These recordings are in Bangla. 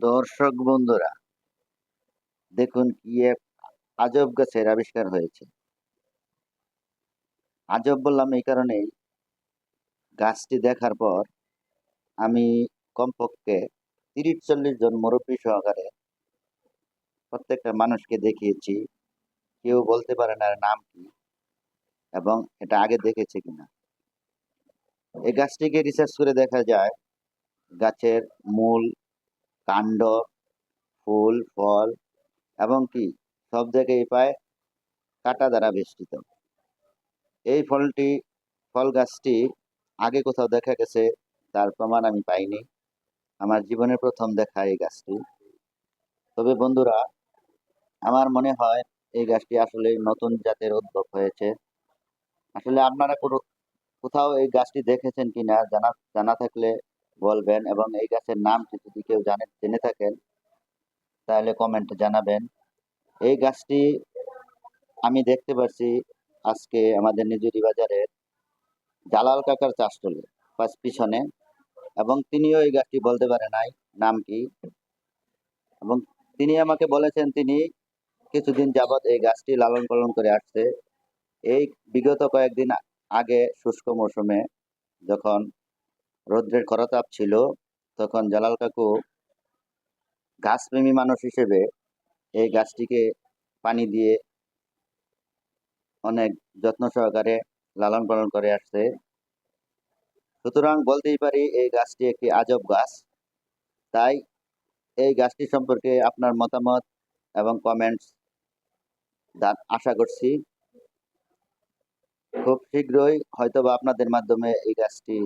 দর্শক বন্ধুরা, দেখুন কি এক আজব গাছের আবিষ্কার হয়েছে। আজব বললাম এই কারণেই, গাছটি দেখার পর আমি কমপক্ষে ৩০-৪০ জন মুরব্বী সহকারে প্রত্যেকটা মানুষকে দেখিয়েছি। কেউ বলতে পারে না এর নাম কি এবং এটা আগে দেখেছে কিনা। এই গাছটিকে রিসার্চ করে দেখা যায়, গাছের মূল, কাণ্ড, ফুল, ফল এবং কি সব জায়গায় পায় কাঁটা দ্বারা বেষ্টিত। এই ফল গাছটি আগে কোথাও দেখা গেছে তার প্রমাণ আমি পাইনি। আমার জীবনের প্রথম দেখা এই গাছটি। তবে বন্ধুরা, আমার মনে হয় এই গাছটি আসলে নতুন জাতের উদ্ভব হয়েছে। আসলে আপনারা কোথাও এই গাছটি দেখেছেন কিনা জানা জানা থাকলে বলবেন, এবং এই গাছের নাম যদি কেউ জেনে থাকেন তাহলে কমেন্টে জানাবেন। এই গাছটি আমি দেখতে পাচ্ছি আজকে আমাদের নিজুরি বাজারের জালাল কাকার চাষতলে পিছনে, এবং তিনিও এই গাছটি বলতে পারে নাই নাম কি। এবং তিনি আমাকে বলেছেন তিনি কিছুদিন যাবৎ এই গাছটি লালন পালন করে আসছে। এই বিগত কয়েকদিন আগে শুষ্ক মৌসুমে যখন রৌদ্রের খরতাপ ছিল, তখন জালাল কাকু গাছপ্রেমী মানুষ হিসেবে এই গাছটিকে পানি দিয়ে অনেক যত্ন সহকারে লালন পালন করে আসছে। সুতরাং বলতেই পারি এই গাছটি একটি আজব গাছ। তাই এই গাছটি সম্পর্কে আপনার মতামত এবং কমেন্টস আশা করছি। খুব শীঘ্রই হয়তোবা আপনাদের মাধ্যমে এই গাছটি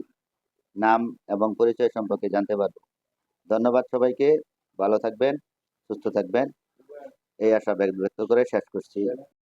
নাম এবং পরিচয় সম্পর্কে জানতে পারব। ধন্যবাদ সবাইকে। ভালো থাকবেন, সুস্থ থাকবেন, এই আশা ব্যক্ত করে শেষ করছি।